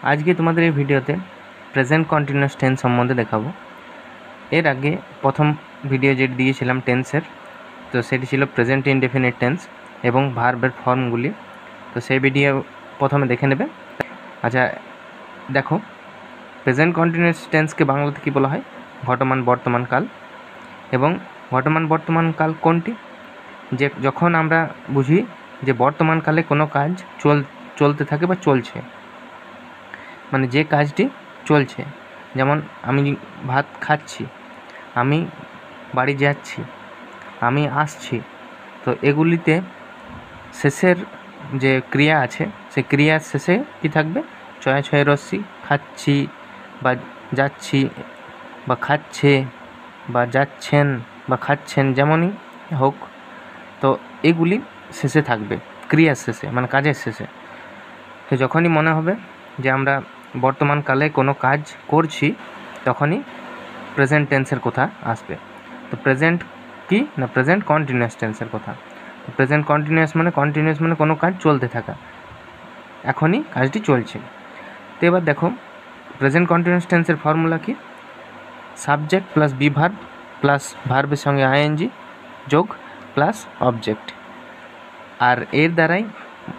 আজকে তোমাদের এই ভিডিওতে প্রেজেন্ট কন্টিনিউয়াস টেন্স সম্বন্ধে দেখাবো। এর আগে প্রথম ভিডিও যেটি দিয়েছিলাম টেন্সের, তো সেটি ছিল প্রেজেন্ট ইনডেফিনিট টেন্স এবং ভার্বের ফর্মগুলি। তো সেই ভিডিও প্রথমে দেখে নেবে। আচ্ছা দেখো, প্রেজেন্ট কন্টিনিউয়াস টেন্সকে বাংলাতে কী বলা হয়? ঘটমান বর্তমান কাল। এবং ঘটমান বর্তমান কাল কোনটি? যে যখন আমরা বুঝি যে বর্তমানকালে কোনো কাজ চলতে থাকে বা চলছে, মানে যে কাজটি চলছে, যেমন আমি ভাত খাচ্ছি, আমি বাড়ি যাচ্ছি, আমি আসছি। তো এগুলিতে শেষের যে ক্রিয়া আছে সে ক্রিয়ার শেষে কী থাকবে? ছয় ছয় রশ্মি, খাচ্ছি বা যাচ্ছি বা খাচ্ছে বা যাচ্ছেন বা খাচ্ছেন, যেমনই হোক, তো এগুলি শেষে থাকবে, ক্রিয়ার শেষে, মানে কাজের শেষে। তো যখনই মনে হবে যে আমরা বর্তমানকালে কোনো কাজ করছি, তখনই প্রেজেন্ট টেন্সের কথা আসবে। তো প্রেজেন্ট কি না, প্রেজেন্ট কন্টিনিউয়াস টেন্সের কথা। তো প্রেজেন্ট কন্টিনিউয়াস মানে কোনো কাজ চলতে থাকা, এখনই কাজটি চলছে। তো এবার দেখো, প্রেজেন্ট কন্টিনিউয়াস টেন্সের ফর্মুলা কি? Subject plus be verb plus ভার্বের সঙ্গে আইএনজি যোগ প্লাস অবজেক্ট। আর এর দ্বারাই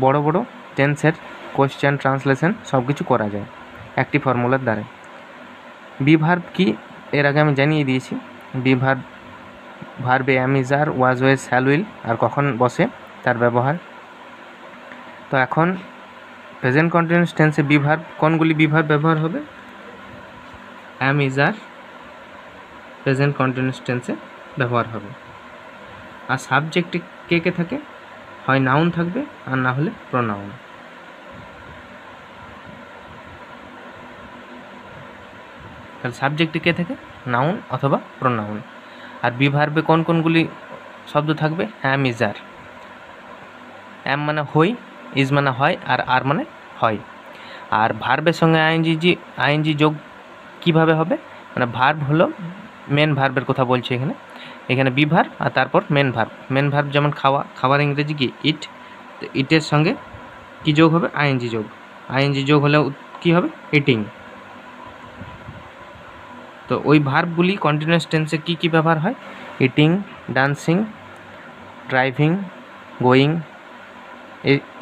বড় বড় টেন্সের কোয়েশ্চেন, ট্রান্সলেশন সব কিছু করা যায় একটি ফর্মুলার দ্বারা। বি ভার্ব কি এর আগে আমি জানিয়ে দিয়েছি। বি ভার্ব ভার্বে am, is, are, was, were, shall, will আর কখন বসে তার ব্যবহার। তো এখন প্রেজেন্ট কন্টিনিউয়াস টেন্সে বি ভার্ব, কোনগুলি বি ভার্ব ব্যবহার হবে? Am, is, are present continuous টেন্সে ব্যবহার হবে। আর সাবজেক্টে কে কে থাকে? হয় নাউন থাকবে আর না হলে প্রোনাউন। তাহলে সাবজেক্টে কে থাকে? নাউন অথবা প্রোনাউন। আর বি ভার্বে কোন কোনগুলি শব্দ থাকবে? অ্যাম, ইজ, আর। অ্যাম মানে হই, ইজ মানে হয়, আর আর মানে হয়। আর ভার্বের সঙ্গে আইএনজি যোগ কীভাবে হবে? মানে ভার্ব হলো মেন ভার্বের কথা বলছি এখানে বি ভার্ব আর তারপর মেন ভার্ব যেমন খাওয়া, খাবার ইংরেজি কি? ইট। তো ইটের সঙ্গে কী যোগ হবে? আইএনজি যোগ হলেও কী হবে? ইটিং। তো ওই ভার্বগুলি কন্টিনিউয়াস টেন্সে কী কী ব্যবহার হয়? ইটিং, ডান্সিং, ড্রাইভিং, গোয়িং,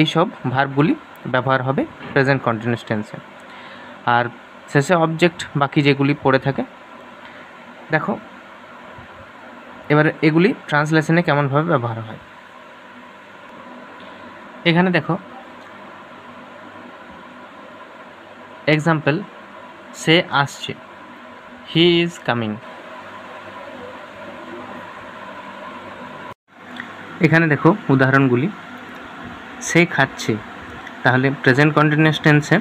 এইসব ভার্বগুলি ব্যবহার হবে প্রেজেন্ট কন্টিনিউয়াস টেন্সে। আর শেষে অবজেক্ট বাকি যেগুলি পড়ে থাকে। দেখো এবার এগুলি ট্রান্সলেশনে কেমনভাবে ব্যবহার হয়। এখানে দেখো এক্সাম্পল, সে আসছে, হি ইজ কামিং। এখানে দেখো উদাহরণগুলি। সে খাচ্ছে, তাহলে প্রেজেন্ট কন্টিনিউয়াস টেন্সে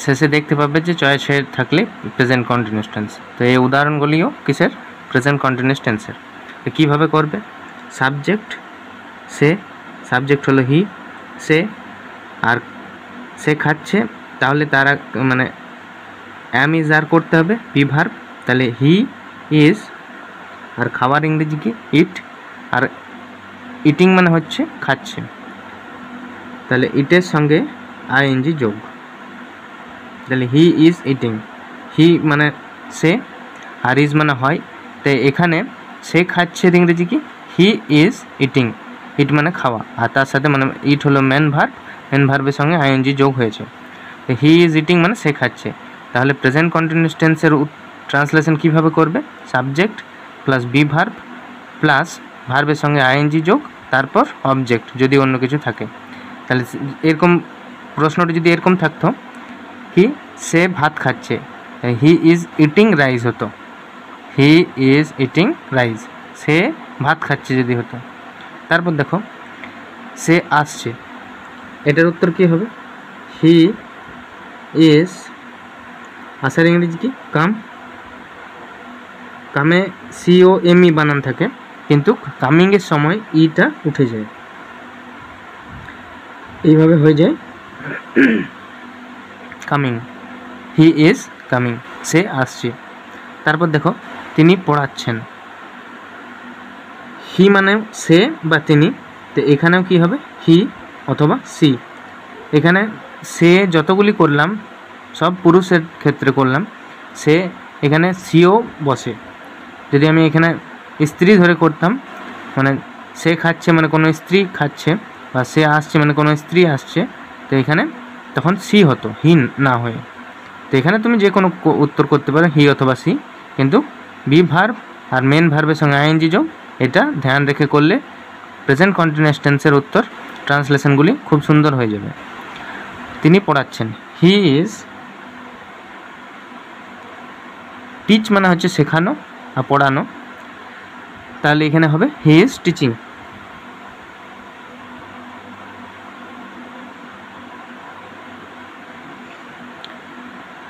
শেষে দেখতে পাবে যে চয়েস হয়ে থাকলে প্রেজেন্ট কন্টিনিউয়াস টেন্স। তো এই উদাহরণগুলিও কিসের? প্রেজেন্ট কন্টিনিউয়াস টেন্সের। তো কীভাবে করবে? সাবজেক্ট সে, সাবজেক্ট হলো হি, সে, আর সে খাচ্ছে, তাহলে তারা মানে অ্যাম, ইজ, আর করতে হবে বি ভার্ব, তাহলে হি ইজ, আর খাবার ইংরেজি কি? ইট, আর ইটিং মানে হচ্ছে খাচ্ছে, তাহলে ইটের সঙ্গে আইএনজি যোগ, তাহলে হি ইজ ইটিং। হি মানে সে, আর ইজ মানে হয়। তাই এখানে সে খাচ্ছে ইংরেজি কি? He is eating. ইট মানে খাওয়া, আর তার সাথে মানে ইট হলো মেন ভার্বের সঙ্গে আইএনজি যোগ হয়েছে। তো হি ইজ ইটিং মানে সে খাচ্ছে। তাহলে প্রেজেন্ট কন্টিনিউয়াস টেন্সের ট্রান্সলেশন কীভাবে করবে? Subject plus be verb plus ভার্বের সঙ্গে আইএনজি যোগ, তারপর অবজেক্ট যদি অন্য কিছু থাকে। তাহলে এরকম প্রশ্নটি যদি এরকম থাকতো কি, সে ভাত খাচ্ছে, হি ইজ ইটিং রাইস হতো, হি ইজ ইটিং রাইস, সে ভাত খাচ্ছে যদি হতো। তারপর দেখো সে আসছে, এটার উত্তর কী হবে? হি ইজ, আসার ইংরেজি কি? কাম। কামে COME বানান থাকে, কিন্তু কামিংয়ের সময় ইটা উঠে যায়, এইভাবে হয়ে যায় কামিং। হি ইজ কামিং, সে আসছে। তারপর দেখো তিনি পড়াচ্ছেন, হি মানে সে বা তিনি, তো এখানেও কি হবে? হি অথবা সি। এখানে সে যতগুলি করলাম সব পুরুষের ক্ষেত্রে করলাম, সে এখানে সিও বসে। যদি আমি এখানে স্ত্রী ধরে করতাম, মানে সে খাচ্ছে মানে কোনো স্ত্রী খাচ্ছে, বা সে আসছে মানে কোনো স্ত্রী আসছে, তো এখানে তখন সি হতো, হি না হয়ে। তো এখানে তুমি যে কোনো উত্তর করতে পারো, হি অথবা সি, কিন্তু বি ভার্ব আর মেন ভার্বের সঙ্গে আইএনজি যোগ, এটা ধ্যান রেখে করলে প্রেজেন্ট কন্টিনিউয়াস টেন্সের উত্তর ট্রান্সলেশনগুলি খুব সুন্দর হয়ে যাবে। তিনি পড়াচ্ছেন, হি ইজ, টিচ মানে হচ্ছে শেখানো আর পড়ানো, তাহলে এখানে হবে he is teaching.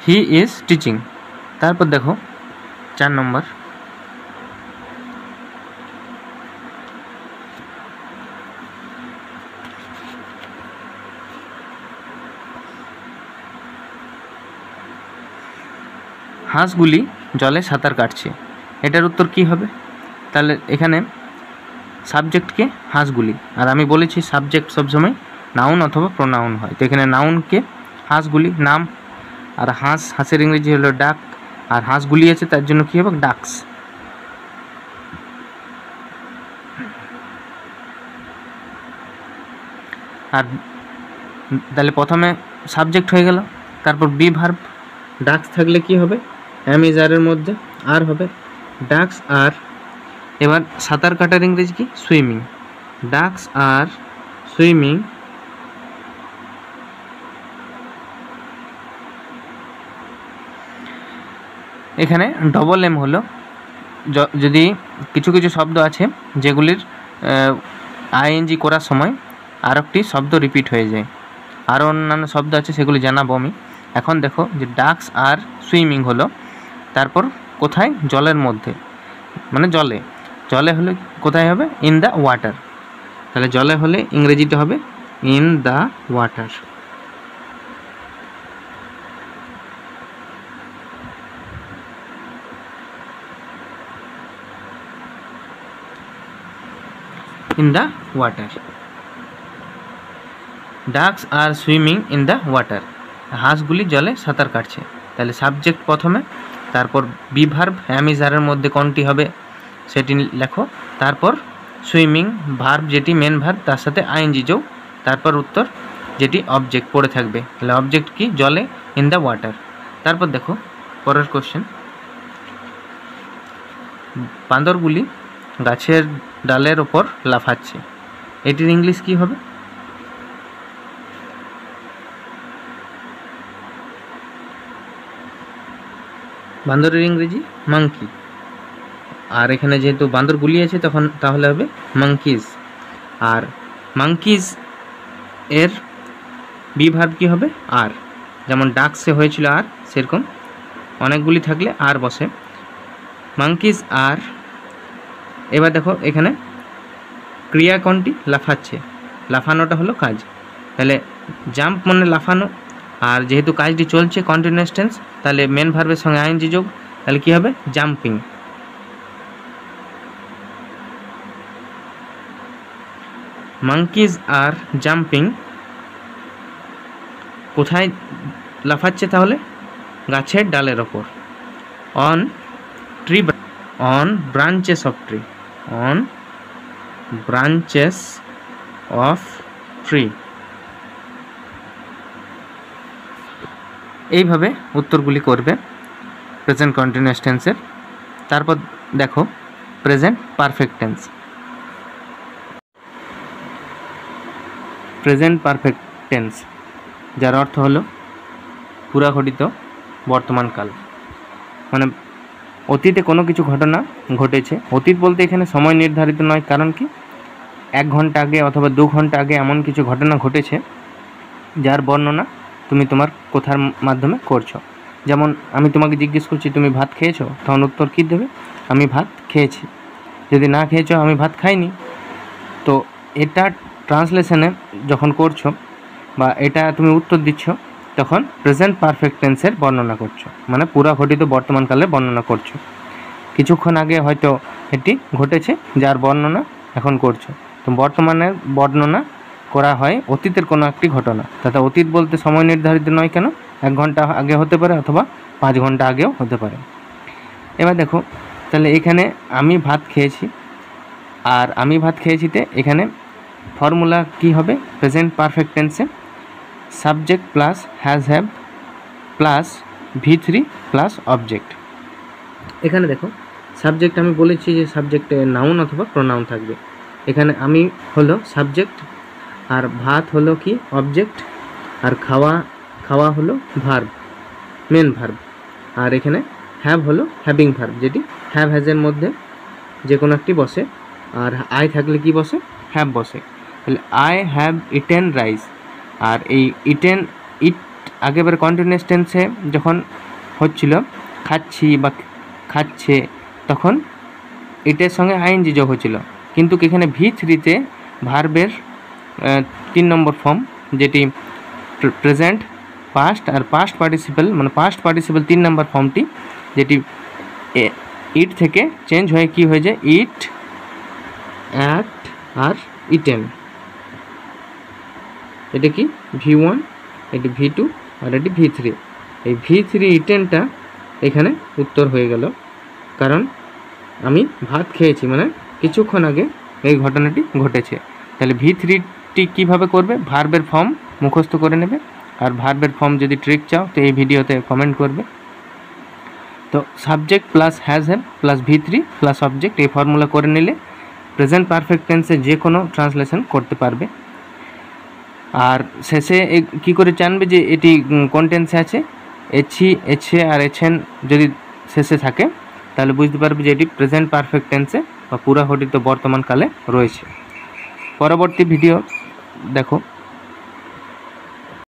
He is teaching. তারপর দেখো 4 নম্বর, হাঁসগুলি জলে সাঁতার কাটছে, এটার উত্তর কি হবে? তাহলে এখানে সাবজেক্টকে হাঁসগুলি, আর আমি বলেছি সাবজেক্ট সবসময় নাউন অথবা প্রোনাউন হয়, তো এখানে নাউনকে হাঁসগুলি নাম, আর হাঁসের ইংরেজি হলো ডাক, আর হাঁসগুলি আছে তার জন্য কী হবে? ডাকস। আর তাহলে প্রথমে সাবজেক্ট হয়ে গেল, তারপর বি ভার্ব, ডাকস থাকলে কি হবে? এম ইজ আর এর মধ্যে আর হবে, ডাকস আর। এবার সাঁতার কাটার ইংরেজি কি? সুইমিং। ডাকস আর সুইমিং, এখানে ডবল এম হলো, যদি কিছু কিছু শব্দ আছে যেগুলির আইএনজি করার সময় আর একটি শব্দ রিপিট হয়ে যায়, আরও অন্যান্য শব্দ আছে সেগুলি জানাবো আমি। এখন দেখো যে ডাকস আর সুইমিং হলো, তারপর কোথায়? জলের মধ্যে, মানে জলে। জলে হলে কোথায় হবে? In the water. তাহলে জলে হলে ইংরেজিটা হবে in the water. In the water. Ducks are swimming in the water, হাঁসগুলি জলে সাঁতার কাটছে। তাহলে সাবজেক্ট প্রথমে, তারপর বি ভার্ব অ্যাম ইজ আরের মধ্যে কোনটি হবে সেটি লেখো, তারপর সুইমিং ভার্ব যেটি মেন ভার্ব তার সাথে আইএনজি যোগ, তারপর উত্তর যেটি অবজেক্ট পড়ে থাকবে। তাহলে অবজেক্ট কি? জলে, ইন দ্য ওয়াটার। তারপর দেখো পরের কোশ্চেন, বাঁদরগুলি গাছের ডালের ওপর লাফাচ্ছে, এটির ইংলিশ কি হবে? বান্দরের ইংরেজি মাংকি, আর এখানে যেহেতু বান্দরগুলি আছে তখন তাহলে হবে মাংকিজ। আর মাংকিজ এর বি ভার্ব কী হবে? আর। যেমন ডাকসে হয়েছিল আর, সেরকম অনেকগুলি থাকলে আর বসে, মাংকিজ আর। এবার দেখো এখানে ক্রিয়া কোনটি? লাফাচ্ছে, লাফানোটা হলো কাজ, তাহলে জাম্প মানে লাফানো, আর যেহেতু কাজটি চলছে কন্টিনিউয়াস টেন্স, তাহলে মেন ভার্বের সঙ্গে আইএনজি যোগ, তাহলে কী হবে? জাম্পিং। মাংকিজ আর জাম্পিং, কোথায় লাফাচ্ছে তাহলে? গাছের ডালের ওপর, on tree, on branches of tree, on branches of tree. এইভাবে উত্তরগুলি করবে প্রেজেন্ট কন্টিনিউয়াস টেন্সের। তারপর দেখো present perfect tense. Present perfect tense যার অর্থ হলো পুরাঘটিত বর্তমানকাল, মানে অতীতে কোনো কিছু ঘটনা ঘটেছে। অতীত বলতে এখানে সময় নির্ধারিত নয়, কারণ কি 1 ঘন্টা আগে অথবা 2 ঘন্টা আগে এমন কিছু ঘটনা ঘটেছে যার বর্ণনা তুমি তোমার কথার মাধ্যমে করছো। যেমন আমি তোমাকে জিজ্ঞেস করছি তুমি ভাত খেয়েছো, তখন উত্তর কী দেবে? আমি ভাত খেয়েছি। যদি না খেয়েছো, আমি ভাত খাইনি। তো এটা ট্রান্সলেশনে যখন করছো বা এটা তুমি উত্তর দিচ্ছ, তখন প্রেজেন্ট পারফেক্ট টেন্সের বর্ণনা করছো, মানে পুরা ঘটিত বর্তমানকালের বর্ণনা করছো। কিছুক্ষণ আগে হয়তো এটি ঘটেছে যার বর্ণনা এখন করছো। তো বর্তমানের বর্ণনা করা হয় অতীতের কোনো একটি ঘটনা, তাতে অতীত বলতে সময় নির্ধারিত নয় কেন? 1 ঘন্টা আগে হতে পারে অথবা 5 ঘন্টা আগেও হতে পারে। এবার দেখো তাহলে এখানে আমি ভাত খেয়েছি, আর আমি ভাত খেয়েছিতে এখানে ফর্মুলা কি হবে, প্রেজেন্ট পারফেক্ট টেন্সে subject plus has have plus V3 plus object. এখানে দেখো সাবজেক্ট আমি বলেছি যে সাবজেক্টে নাউন অথবা প্রোনাউন থাকবে। এখানে আমি হলো সাবজেক্ট, আর ভাত হলো কি অবজেক্ট, আর খাওয়া হলো ভার্ব, মেন ভার্ব। আর এখানে হ্যাভ হলো হ্যাভিং ভার্ব, যেটি হ্যাভ হ্যাজের মধ্যে যে কোনো একটি বসে, আর আই থাকলে কি বসে, হ্যাভ বসে। তাহলে আই হ্যাভ ইটেন রাইস, আর এই ইটেন আগেবার কন্টিনিউয়াস টেন্সে যখন হচ্ছিল খাচ্ছি বা খাচ্ছে, তখন ইটের সঙ্গে আইএনজি যোগ হচ্ছিল, কিন্তু এখানে V3-তে ভার্বের 3 নম্বর ফর্ম, যেটি প্রেজেন্ট, পাস্ট আর পাস্ট পার্টিসিপল, মানে পাস্ট পার্টিসিপল 3 নম্বর ফর্মটি, যেটি ইট থেকে চেঞ্জ হয়ে কি হয়ে যায়, ইট, অ্যাট আর ইটেন। এটা কি V1, এটি V2 আর এটি V3। এই V3 ইটেনটা এখানে উত্তর হয়ে গেল, কারণ আমি ভাত খেয়েছি, মানে কিছুক্ষণ আগে এই ঘটনাটি ঘটেছে। তাহলে V3টি কীভাবে করবে, ভার্বের ফর্ম মুখস্থ করে নেবে, আর ভার্বের ফর্ম যদি ট্রিক চাও তো এই ভিডিওতে কমেন্ট করবে। তো subject plus has have plus V3 plus object, এই ফর্মুলা করে নিলে প্রেজেন্ট পারফেক্ট টেন্সে যে কোনো ট্রান্সলেশন করতে পারবে। আর শেষে কী করে জানবে যে এটি কোন টেন্সে আছে, এছি, এছে আর এছেন যদি শেষে থাকে তাহলে বুঝতে পারবে যে এটি প্রেজেন্ট পারফেক্ট টেন্সে বা পুরা ঘটিত বর্তমানকালে রয়েছে। পরবর্তী ভিডিও দেখো।